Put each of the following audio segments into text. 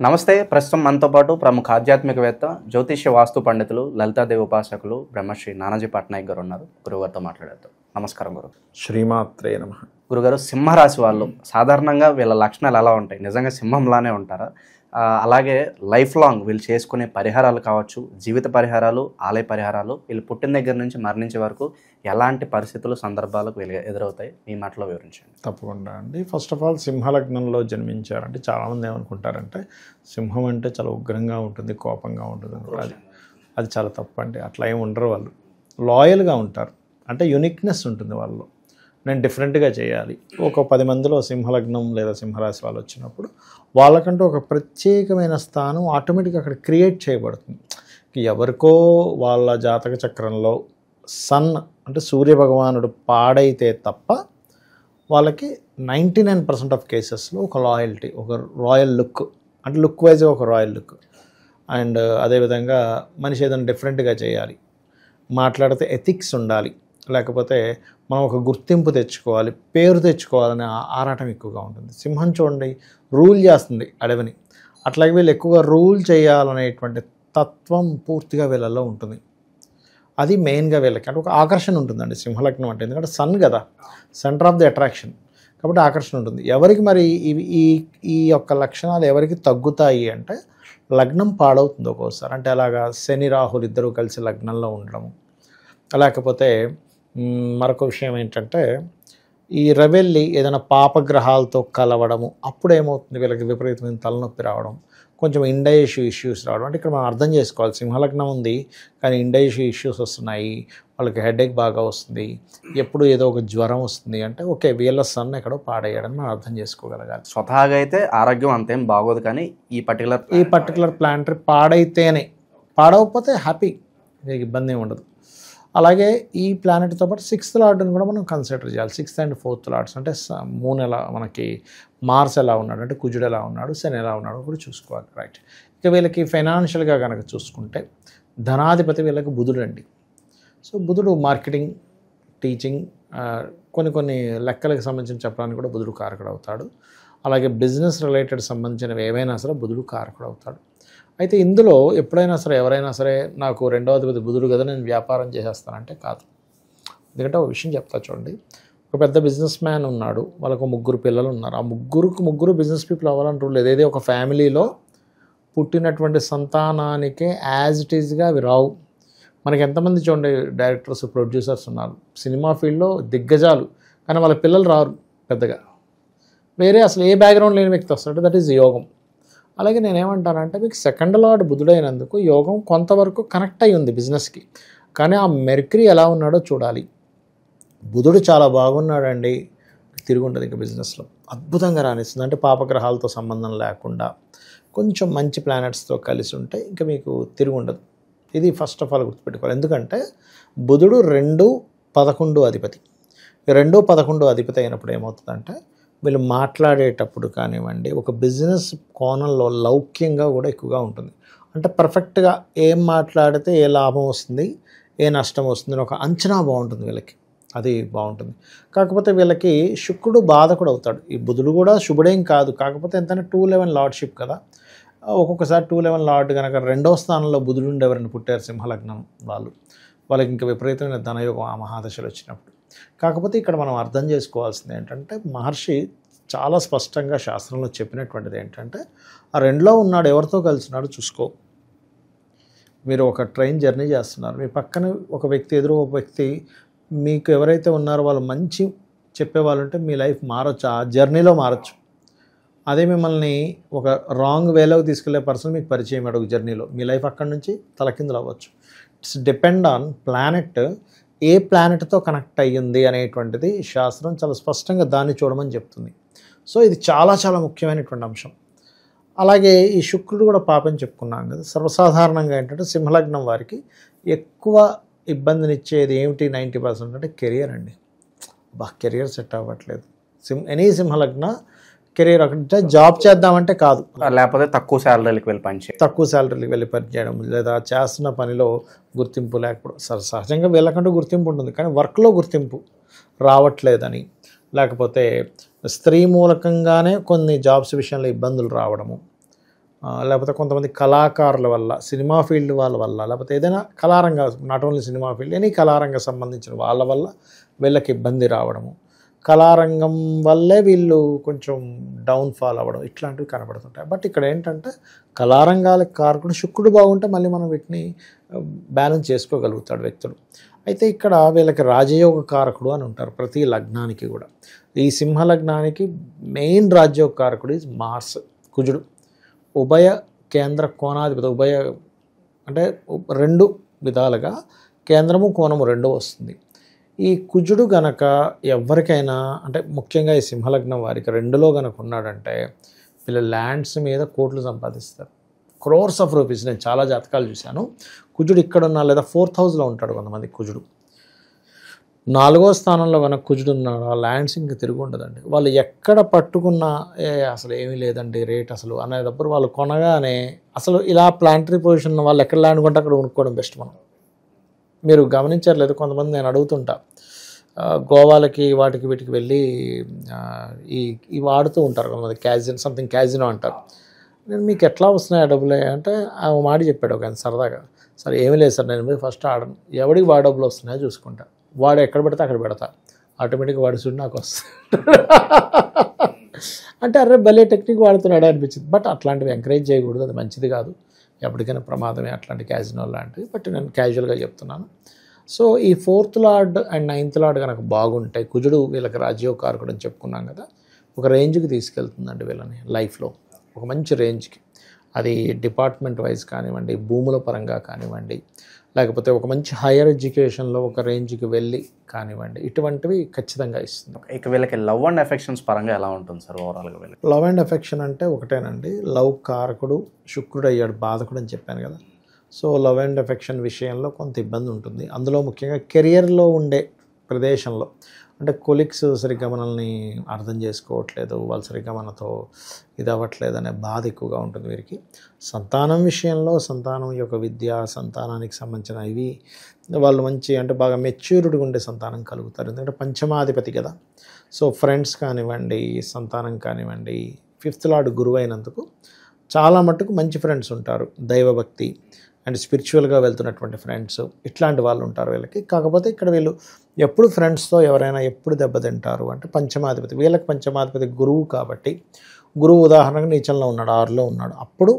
నమస్తే. ప్రస్తుతం మనతో పాటు ప్రముఖ ఆధ్యాత్మికవేత్త, జ్యోతిష్య వాస్తు పండితులు, లలితాదేవి ఉపాసకులు బ్రహ్మశ్రీ నానాజీ పట్నాయక్ గారు ఉన్నారు. గురుగారితో మాట్లాడేద్దాం. నమస్కారం గురు. శ్రీమాత్రే నమః. గురుగారు, సింహరాశి వాళ్ళు సాధారణంగా వీళ్ళ లక్షణాలు ఎలా ఉంటాయి? నిజంగా సింహంలానే ఉంటారా? అలాగే లైఫ్ లాంగ్ వీళ్ళు చేసుకునే పరిహారాలు కావచ్చు, జీవిత పరిహారాలు, ఆలయ పరిహారాలు, వీళ్ళు పుట్టిన దగ్గర నుంచి మరణించే వరకు ఎలాంటి పరిస్థితులు, సందర్భాలకు వీళ్ళు ఎదురవుతాయి? మీ మాటలో వివరించండి. తప్పకుండా అండి. ఫస్ట్ ఆఫ్ ఆల్ సింహలగ్నంలో జన్మించారంటే చాలామంది ఏమనుకుంటారంటే సింహం అంటే చాలా ఉగ్రంగా ఉంటుంది, కోపంగా ఉంటుంది. అది చాలా తప్పు అండి. అట్లా ఏమి ఉండరు. వాళ్ళు లాయల్గా ఉంటారు. అంటే యునిక్నెస్ ఉంటుంది వాళ్ళలో. నేను డిఫరెంట్గా చేయాలి. ఒక 10 మందిలో సింహలగ్నం లేదా సింహరాశి వాళ్ళు వచ్చినప్పుడు వాళ్ళకంటూ ఒక ప్రత్యేకమైన స్థానం ఆటోమేటిక్గా అక్కడ క్రియేట్ చేయబడుతుంది. ఎవరికో వాళ్ళ జాతక చక్రంలో సన్ అంటే సూర్యభగవానుడు పాడైతే తప్ప వాళ్ళకి 99% ఆఫ్ కేసెస్లో ఒక లాయల్టీ, ఒక రాయల్ లుక్, అంటే లుక్ వైజ్గా ఒక రాయల్ లుక్. అండ్ అదేవిధంగా మనిషి ఏదైనా డిఫరెంట్గా చేయాలి, మాట్లాడితే ఎథిక్స్ ఉండాలి, లేకపోతే మనం ఒక గుర్తింపు తెచ్చుకోవాలి, పేరు తెచ్చుకోవాలనే ఆరాటం ఎక్కువగా ఉంటుంది. సింహం చూడండి, రూల్ చేస్తుంది అడవిని. అట్లాగే వీళ్ళు ఎక్కువగా రూల్ చేయాలనేటువంటి తత్వం పూర్తిగా వీళ్ళల్లో ఉంటుంది. అది మెయిన్గా వీళ్ళకి అంటే ఒక ఆకర్షణ ఉంటుందండి సింహలగ్నం అంటే. ఎందుకంటే సన్ కదా, సెంటర్ ఆఫ్ ది అట్రాక్షన్, కాబట్టి ఆకర్షణ ఉంటుంది. ఎవరికి మరి ఈ యొక్క లక్షణాలు ఎవరికి తగ్గుతాయి అంటే లగ్నం పాడవుతుంది ఒక్కోసారి. అంటే అలాగా శని రాహులు ఇద్దరూ కలిసి లగ్నంలో ఉండడము. లేకపోతే మరొక విషయం ఏంటంటే ఈ రవెల్లి ఏదైనా పాపగ్రహాలతో కలవడము. అప్పుడు ఏమవుతుంది, వీళ్ళకి విపరీతమైన తలనొప్పి రావడం, కొంచెం ఇండైజెషన్ ఇష్యూస్ రావడం. అంటే ఇక్కడ మనం అర్థం చేసుకోవాలి, సింహలగ్నం ఉంది కానీ ఇండైజెషన్ ఇష్యూస్ వస్తున్నాయి, వాళ్ళకి హెడేక్ బాగా వస్తుంది, ఎప్పుడు ఏదో ఒక జ్వరం వస్తుంది అంటే ఓకే, వీళ్ళ సన్ ఎక్కడో పాడయ్యాడని మనం అర్థం చేసుకోగలగాలి. స్వతహాగా అయితే ఆరోగ్యం అంతేం బాగోదు, కానీ ఈ పర్టికులర్ ప్లానటరీ పాడైతేనే, పాడవకపోతే హ్యాపీ, మీకు ఇబ్బంది ఏమి ఉండదు. అలాగే ఈ ప్లానెట్తో పాటు 6th లార్డ్ని కూడా మనం కన్సిడర్ చేయాలి. 6th and 4th లార్డ్స్ అంటే మూన్ ఎలా, మనకి మార్స్ ఎలా ఉన్నాడు, అంటే కుజుడు ఎలా ఉన్నాడు, శని ఎలా ఉన్నాడు కూడా చూసుకోవాలి. రైట్. ఇక వీళ్ళకి ఫైనాన్షియల్గా కనుక చూసుకుంటే ధనాధిపతి వీళ్ళకి బుధుడు అండి. సో బుధుడు మార్కెటింగ్, టీచింగ్, కొన్ని లెక్కలకు సంబంధించిన చెప్పడానికి కూడా బుధుడు కారకుడు అవుతాడు. అలాగే బిజినెస్ రిలేటెడ్ సంబంధించినవి ఏవైనా సరే బుధుడు కారకుడు అవుతాడు. అయితే ఇందులో ఎప్పుడైనా సరే ఎవరైనా సరే నాకు 2వ అధిపతి బుధుడు కదా నేను వ్యాపారం చేసేస్తానంటే కాదు. ఎందుకంటే ఒక విషయం చెప్తా చూడండి. ఒక పెద్ద బిజినెస్ మ్యాన్ ఉన్నాడు, వాళ్ళకు 3 పిల్లలు ఉన్నారు. ఆ ముగ్గురు బిజినెస్ పీపుల్ అవ్వాలని రూల్ లేదు. ఏదైతే ఒక ఫ్యామిలీలో పుట్టినటువంటి సంతానానికే యాజ్ ఇట్ ఈజ్గా అవి రావు. మనకి ఎంతమంది చూడండి డైరెక్టర్స్, ప్రొడ్యూసర్స్ ఉన్నారు సినిమా ఫీల్డ్లో దిగ్గజాలు, కానీ వాళ్ళ పిల్లలు రారు పెద్దగా. వేరే అసలు ఏ బ్యాక్గ్రౌండ్ లేని వ్యక్తి వస్తాడు. దట్ ఈజ్ యోగం. అలాగే నేనేమంటానంటే మీకు 2nd లార్డ్ బుధుడైనందుకు యోగం కొంతవరకు కనెక్ట్ అయి ఉంది బిజినెస్కి, కానీ ఆ మెర్క్యూరీ ఎలా ఉన్నాడో చూడాలి. బుధుడు చాలా బాగున్నాడండి, తిరుగుండదు ఇంకా బిజినెస్లో, అద్భుతంగా రాణిస్తుంది. అంటే పాపగ్రహాలతో సంబంధం లేకుండా కొంచెం మంచి ప్లానెట్స్తో కలిసి ఉంటే ఇంకా మీకు తిరుగుండదు. ఇది ఫస్ట్ ఆఫ్ ఆల్ గుర్తుపెట్టుకోవాలి. ఎందుకంటే బుధుడు 2, 11 అధిపతి. 2, 11 అధిపతి అయినప్పుడు ఏమవుతుందంటే వీళ్ళు మాట్లాడేటప్పుడు కానివ్వండి, ఒక బిజినెస్ కోణంలో లౌక్యంగా కూడా ఎక్కువగా ఉంటుంది. అంటే పర్ఫెక్ట్గా ఏం మాట్లాడితే ఏ లాభం వస్తుంది, ఏ నష్టం వస్తుంది అని ఒక అంచనా బాగుంటుంది వీళ్ళకి, అది బాగుంటుంది. కాకపోతే వీళ్ళకి శుక్రుడు బాధకుడు అవుతాడు. ఈ బుధుడు కూడా శుభుడేం కాదు, కాకపోతే ఎంతైనా 211 లార్డ్షిప్ కదా. ఒక్కొక్కసారి 211 లార్డ్ కనుక 2వ స్థానంలో బుధుడు ఉండి ఎవరైనా పుట్టారు సింహలగ్నం వాళ్ళకి ఇంకా విపరీతమైన ధనయోగం ఆ మహాదశలు వచ్చినప్పుడు. కాకపోతే ఇక్కడ మనం అర్థం చేసుకోవాల్సింది ఏంటంటే మహర్షి చాలా స్పష్టంగా శాస్త్రంలో చెప్పినటువంటిది ఏంటంటే ఆ 2లో ఉన్నాడు, ఎవరితో కలిసి ఉన్నాడు చూసుకో. మీరు ఒక ట్రైన్ జర్నీ చేస్తున్నారు, మీ పక్కన ఒక వ్యక్తి, ఎదురు ఒక వ్యక్తి, మీకు ఎవరైతే ఉన్నారో వాళ్ళు మంచి చెప్పేవాళ్ళు ఉంటే మీ లైఫ్ మారచ్చు, ఆ జర్నీలో మారచ్చు. అదే మిమ్మల్ని ఒక రాంగ్ వేలోకి తీసుకెళ్లే పర్సన్ మీకు పరిచయం అయ్యాడు ఒక జర్నీలో, మీ లైఫ్ అక్కడి నుంచి తలకిందులు అవ్వచ్చు. ఇట్స్ డిపెండ్ ఆన్ ప్లానెట్, ఏ ప్లానెట్తో కనెక్ట్ అయ్యింది అనేటువంటిది శాస్త్రం చాలా స్పష్టంగా దాన్ని చూడమని చెప్తుంది. సో ఇది చాలా చాలా ముఖ్యమైనటువంటి అంశం. అలాగే ఈ శుక్రుడు కూడా పాపని చెప్పుకున్నాం కదా. సర్వసాధారణంగా ఏంటంటే సింహలగ్నం వారికి ఎక్కువ ఇబ్బందినిచ్చేది ఏమిటి 90% అంటే కెరియర్ అండి. కెరియర్ సెట్ అవ్వట్లేదు. ఎనీ సింహలగ్న కెరీర్ అంటే జాబ్ చేద్దామంటే కాదు, లేకపోతే తక్కువ శాలరీకి వెళ్ళి పని చేయడం, లేదా చేస్తున్న పనిలో గుర్తింపు లేకపోవడం. సహజంగా వీళ్ళకంటూ గుర్తింపు ఉంటుంది, కానీ వర్క్లో గుర్తింపు రావట్లేదని, లేకపోతే స్త్రీ మూలకంగానే కొన్ని జాబ్స్ విషయంలో ఇబ్బందులు రావడము, లేకపోతే కొంతమంది కళాకారుల వల్ల, సినిమా ఫీల్డ్ వాళ్ళ వల్ల, లేకపోతే ఏదైనా కళారంగ, not only cinema field, any కళారంగ సంబంధించిన వాళ్ళ వల్ల వీళ్ళకి ఇబ్బంది రావడము, కళారంగం వల్లే వీళ్ళు కొంచెం డౌన్ఫాల్ అవ్వడం, ఇట్లాంటివి కనబడుతుంటాయి. బట్ ఇక్కడ ఏంటంటే కళారంగాలకు కారకుడు శుక్రుడు బాగుంటే మళ్ళీ మనం వీటిని బ్యాలెన్స్ చేసుకోగలుగుతాడు వ్యక్తులు. అయితే ఇక్కడ వీళ్ళకి రాజయోగ కారకుడు అని ఉంటారు ప్రతి లగ్నానికి కూడా. ఈ సింహ లగ్నానికి మెయిన్ రాజయోగ కారకుడు ఈజ్ మార్స్, కుజుడు. ఉభయ కేంద్ర కోణాధిపతి, ఉభయ అంటే రెండు విధాలుగా కేంద్రము కోణము రెండూ వస్తుంది. ఈ కుజుడు గనక ఎవరికైనా, అంటే ముఖ్యంగా ఈ సింహలగ్నం వారికి రెండులో గనక ఉన్నాడంటే వీళ్ళ ల్యాండ్స్ మీద కోట్లు సంపాదిస్తారు, క్రోర్స్ ఆఫ్ రూపీస్. నేను చాలా జాతకాలు చూశాను, కుజుడు ఇక్కడ ఉన్నా లేదా 4th హౌస్లో ఉంటాడు కొంతమంది కుజుడు. 4వ స్థానంలో కనుక కుజుడు ఉన్నాడు, ఆ ల్యాండ్స్ ఇంకా తిరిగి ఉండదండి. వాళ్ళు ఎక్కడ పట్టుకున్నా అసలు ఏమీ లేదండి రేట్ అసలు అనేటప్పుడు వాళ్ళు కొనగానే, అసలు ఇలా ప్లాంటరీ పొజిషన్ వాళ్ళు ఎక్కడ ల్యాండ్ కొంటే అక్కడ కొనుక్కోవడం బెస్ట్. మనం మీరు గమనించట్లేదు, కొంతమంది నేను అడుగుతుంటా, గోవాలకి వాటికి వీటికి వెళ్ళి ఈ వాడుతూ ఉంటారు కొంతమంది, సంథింగ్ క్యాజినో అంటారు. నేను మీకు ఎట్లా వస్తున్నాయి డబ్బులే అంటే ఆ మాట చెప్పాడు ఒక ఆయన సరదాగా, సరే ఏమీ లేదు సార్, నేను ఫస్ట్ ఆడను, ఎవడికి వాడు డబ్బులు వస్తున్నాయో చూసుకుంటా, వాడు ఎక్కడ పెడితే అక్కడ పెడతా, ఆటోమేటిక్గా వాడి చూడు నాకు వస్తుంది అంటే అరే భలే టెక్నిక్ వాడుతున్నాడు అనిపించింది. బట్ అట్లాంటివి ఎంకరేజ్ చేయకూడదు, అది మంచిది కాదు, ఎప్పటికైనా ప్రమాదమే అట్లాంటి క్యాజినో లాంటివి. బట్ నేను క్యాజువల్గా చెప్తున్నాను. సో ఈ 4th lord and 9th lord కనుక బాగుంటాయి, కుజుడు వీళ్ళకి రాజయోగ కారకుడు అని చెప్పుకున్నాం కదా, ఒక రేంజ్కి తీసుకెళ్తుందండి వీళ్ళని లైఫ్లో, ఒక మంచి రేంజ్కి. అది డిపార్ట్మెంట్ వైజ్ కానివ్వండి, భూముల పరంగా కానివ్వండి, లేకపోతే ఒక మంచి హైయర్ ఎడ్యుకేషన్లో ఒక రేంజ్కి వెళ్ళి కానివ్వండి, ఇటువంటివి ఖచ్చితంగా ఇస్తుంది. ఇక వీళ్ళకి లవ్ అండ్ ఎఫెక్షన్స్ పరంగా ఎలా ఉంటుంది సార్ ఓవరాల్గా వీళ్ళకి? లవ్ అండ్ ఎఫెక్షన్ అంటే ఒకటేనండి, లవ్ కారకుడు శుక్రుడు అయ్యాడు, బాధకుడు అని చెప్పాను కదా. సో లవ్ అండ్ ఎఫెక్షన్ విషయంలో కొంత ఇబ్బంది ఉంటుంది. అందులో ముఖ్యంగా కెరియర్లో ఉండే ప్రదేశంలో, అంటే కొలీగ్స్ సరిగ్గా మనల్ని అర్థం చేసుకోవట్లేదు, వాళ్ళు సరిగ్గా మనతో ఇది అవ్వట్లేదు అనే బాధ ఎక్కువగా ఉంటుంది వీరికి. సంతానం విషయంలో, సంతానం యొక్క విద్య, సంతానానికి సంబంధించిన ఇవి వాళ్ళు మంచి, అంటే బాగా మెచ్యూర్డ్గా ఉండే సంతానం కలుగుతారు, ఎందుకంటే పంచమాధిపతి కదా. సో ఫ్రెండ్స్ కానివ్వండి, సంతానం కానివ్వండి, 5th లార్డ్ గురువు అయినందుకు చాలా మట్టుకు మంచి ఫ్రెండ్స్ ఉంటారు, దైవభక్తి అండ్ స్పిరిచువల్గా వెళ్తున్నటువంటి ఫ్రెండ్స్, ఇట్లాంటి వాళ్ళు ఉంటారు వీళ్ళకి. కాకపోతే ఇక్కడ వీళ్ళు ఎప్పుడు ఫ్రెండ్స్తో ఎవరైనా ఎప్పుడు దెబ్బతింటారు అంటే పంచమాధిపతి, వీళ్ళకి పంచమాధిపతి గురువు కాబట్టి, గురువు ఉదాహరణకు నీచంలో ఉన్నాడు, 6లో ఉన్నాడు, అప్పుడు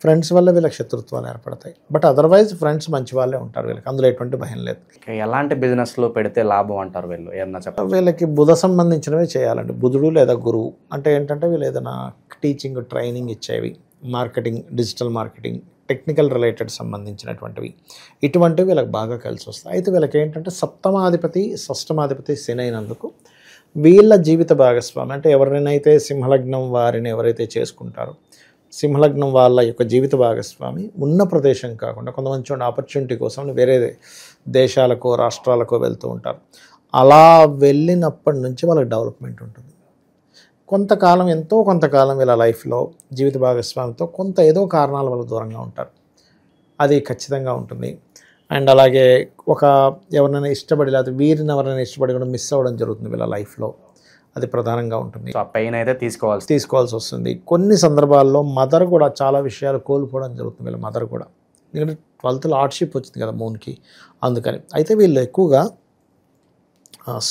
ఫ్రెండ్స్ వల్ల వీళ్ళకి శత్రుత్వాలు ఏర్పడతాయి. బట్ అదర్వైజ్ ఫ్రెండ్స్ మంచి వాళ్ళే ఉంటారు వీళ్ళకి, అందులో ఎటువంటి భయం లేదు. ఎలాంటి బిజినెస్లో పెడితే లాభం అంటారు వీళ్ళు ఏమన్నా చెప్పాలి? వీళ్ళకి బుధ సంబంధించినవి చేయాలండి, బుధుడు లేదా గురువు. అంటే ఏంటంటే వీళ్ళు ఏదైనా టీచింగ్ ట్రైనింగ్ ఇచ్చేవి, marketing, digital marketing, technical related సంబంధించినటువంటివి, ఇటువంటివి వీళ్ళకి బాగా కలిసి వస్తాయి. అయితే వీళ్ళకి ఏంటంటే 7వ షష్టమాధిపతి శని అయినందుకు వీళ్ళ జీవిత భాగస్వామి, అంటే ఎవరినైతే సింహలగ్నం వారిని ఎవరైతే చేసుకుంటారో, సింహలగ్నం వాళ్ళ యొక్క జీవిత భాగస్వామి ఉన్న ప్రదేశం కాకుండా కొంతమంది చూడండి ఆపర్చునిటీ కోసం వేరే దేశాలకో రాష్ట్రాలకో వెళ్తూ ఉంటారు. అలా వెళ్ళినప్పటి నుంచి వాళ్ళకి డెవలప్మెంట్ ఉంటుంది. కొంతకాలం, ఎంతో కొంతకాలం వీళ్ళ లైఫ్లో జీవిత భాగస్వామితో కొంత ఏదో కారణాల వల్ల దూరంగా ఉంటారు, అది ఖచ్చితంగా ఉంటుంది. అండ్ అలాగే ఎవరినైనా ఇష్టపడి, లేకపోతే వీరిని ఎవరైనా ఇష్టపడి కూడా మిస్ అవ్వడం జరుగుతుంది వీళ్ళ లైఫ్లో, అది ప్రధానంగా ఉంటుంది. ఆ పెయిన్ అయితే తీసుకోవాల్సి వస్తుంది. కొన్ని సందర్భాల్లో మదర్ కూడా చాలా విషయాలు కోల్పోవడం జరుగుతుంది వీళ్ళ మదర్ కూడా, ఎందుకంటే 12th లార్డ్షిప్ వచ్చింది కదా మూన్కి, అందుకని. అయితే వీళ్ళు ఎక్కువగా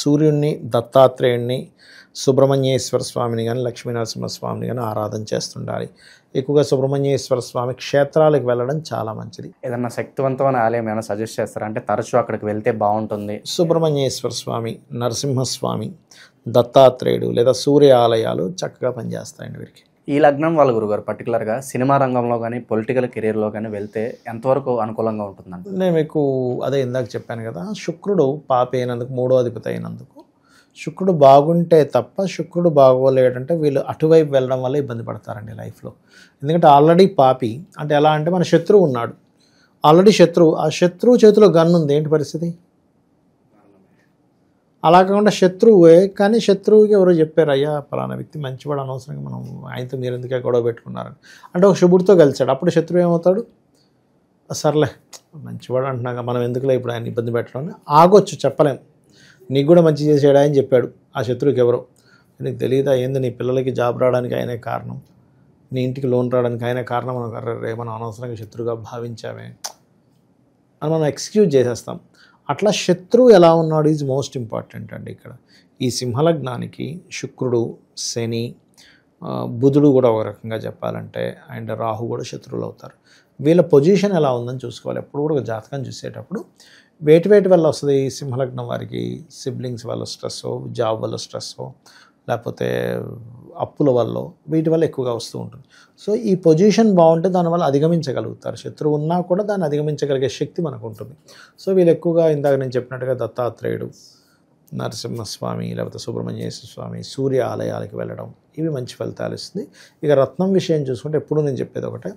సూర్యుడిని, దత్తాత్రేయుడిని, సుబ్రహ్మణ్యేశ్వర స్వామిని కానీ, లక్ష్మీనరసింహస్వామిని కానీ ఆరాధన చేస్తుండాలి. ఎక్కువగా సుబ్రహ్మణ్యేశ్వర స్వామి క్షేత్రాలకు వెళ్ళడం చాలా మంచిది. ఏదన్నా శక్తివంతమైన ఆలయం ఏమైనా సజెస్ట్ చేస్తారా, అంటే తరచూ అక్కడికి వెళ్తే బాగుంటుంది? సుబ్రహ్మణ్యేశ్వర స్వామి, నరసింహస్వామి, దత్తాత్రేయుడు లేదా సూర్య ఆలయాలు చక్కగా పనిచేస్తాయండి వీరికి. ఈ లగ్నం వాళ్ళ గురుగారు పర్టికులర్గా సినిమా రంగంలో కానీ, పొలిటికల్ కెరీర్లో కానీ వెళ్తే ఎంతవరకు అనుకూలంగా ఉంటుందండి? నేను మీకు అదే ఇందాక చెప్పాను కదా, శుక్రుడు పాపి అయినందుకు, 3వ అధిపతి అయినందుకు, శుక్రుడు బాగుంటే తప్ప, శుక్రుడు బాగోలేడంటే వీళ్ళు అటువైపు వెళ్ళడం వల్ల ఇబ్బంది పడతారండి లైఫ్లో. ఎందుకంటే ఆల్రెడీ పాపి అంటే ఎలా అంటే మన శత్రువు ఉన్నాడు, ఆల్రెడీ శత్రువు, ఆ శత్రువు చేతిలో గన్ను ఉంది, ఏంటి పరిస్థితి? అలా కాకుండా శత్రువే, కానీ శత్రువుకి ఎవరో చెప్పారు, అయ్యా పలానా వ్యక్తి మంచివాడు, అనవసరంగా మనం ఆయనతో మీరు ఎందుకే గొడవ పెట్టుకున్నారని. అంటే ఒక శుభుడితో కలిసాడు, అప్పుడు శత్రువు ఏమవుతాడు, సర్లే మంచివాడు అంటున్నాక మనం ఎందుకులే ఇప్పుడు ఆయన ఇబ్బంది పెట్టడం అని ఆగొచ్చు, చెప్పలేం. నీకు కూడా మంచి చేసాడా అని చెప్పాడు ఆ శత్రువుకి ఎవరో, నీకు తెలియదా ఏంది నీ పిల్లలకి జాబ్ రావడానికి ఆయనే కారణం, నీ ఇంటికి లోన్ రావడానికి ఆయన కారణం మనకు అర్రే మనం అనవసరంగా శత్రువుగా భావించామే అని మనం ఎక్స్క్యూజ్ చేసేస్తాం. అట్లా శత్రువు ఎలా ఉన్నాడు ఈజ్ మోస్ట్ ఇంపార్టెంట్ అండి ఇక్కడ. ఈ సింహలగ్నానికి శుక్రుడు, శని, బుధుడు కూడా ఒక రకంగా చెప్పాలంటే, అండ్ రాహు కూడా శత్రువులు అవుతారు. వీళ్ళ పొజిషన్ ఎలా ఉందని చూసుకోవాలి. ఎప్పుడు కూడా ఒక జాతకం చూసేటప్పుడు వేటి వల్ల వస్తుంది. సింహలగ్నం వారికి సిబ్లింగ్స్ వల్ల స్ట్రెస్, జాబ్ వల్ల స్ట్రెస్, లేకపోతే అప్పుల వల్ల, వీటి వల్ల ఎక్కువగా వస్తూ ఉంటుంది. సో ఈ పొజిషన్ బాగుంటే దానివల్ల అధిగమించగలుగుతారు. శత్రువు ఉన్నా కూడా దాన్ని అధిగమించగలిగే శక్తి మనకు ఉంటుంది. సో వీళ్ళు ఎక్కువగా ఇందాక నేను చెప్పినట్టుగా దత్తాత్రేయుడు, నరసింహస్వామి, లేకపోతే సుబ్రహ్మణ్యేశ్వర స్వామి, సూర్య ఆలయాలకు వెళ్ళడం, ఇవి మంచి ఫలితాలు ఇస్తుంది. ఇక రత్నం విషయం చూసుకుంటే ఎప్పుడు నేను చెప్పేది ఒకటే,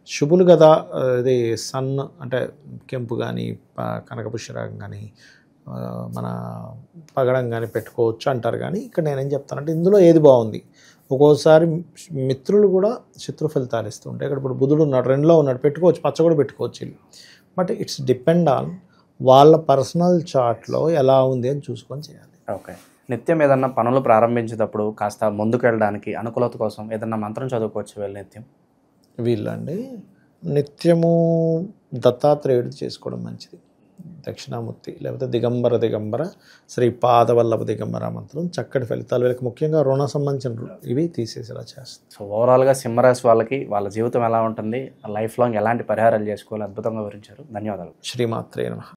శుభులు కదా, ఇది సన్ అంటే కెంపు కానీ, కనకపుష్యరాగం కానీ, మన పగడం కానీ పెట్టుకోవచ్చు అంటారు. కానీ ఇక్కడ నేనేం చెప్తానంటే ఇందులో ఏది బాగుంది. ఒక్కోసారి మిత్రులు కూడా శత్రు ఫలితాలు ఇస్తూ ఉంటాయి. ఇక్కడ ఇప్పుడు బుధుడు ఉన్నాడు, 2లో ఉన్నాడు, పెట్టుకోవచ్చు, పచ్చ కూడా పెట్టుకోవచ్చు వీళ్ళు. బట్ ఇట్స్ డిపెండ్ ఆన్ వాళ్ళ పర్సనల్ చార్ట్లో ఎలా ఉంది అని చూసుకొని చేయాలి. ఓకే. నిత్యం ఏదన్నా పనులు ప్రారంభించేటప్పుడు కాస్త ముందుకు వెళ్ళడానికి అనుకూలత కోసం ఏదన్నా మంత్రం చదువుకోవచ్చు వీళ్ళు నిత్యం? వీళ్ళండి నిత్యము దత్తాత్రేయుడు చేసుకోవడం మంచిది. దక్షిణామూర్తి లేకపోతే దిగంబర శ్రీ పాదవల్లభ దిగంబర మంత్రం చక్కటి ఫలితాలు. వీళ్ళకి ముఖ్యంగా రుణ సంబంధించిన ఇవి తీసేసేలా చేస్తుంది. సో ఓవరాల్గా సింహరాశి వాళ్ళకి వాళ్ళ జీవితం ఎలా ఉంటుంది, లైఫ్ లాంగ్ ఎలాంటి పరిహారాలు చేసుకోవాలి అద్భుతంగా వివరించారు. ధన్యవాదాలు. శ్రీమాత్రే నమః.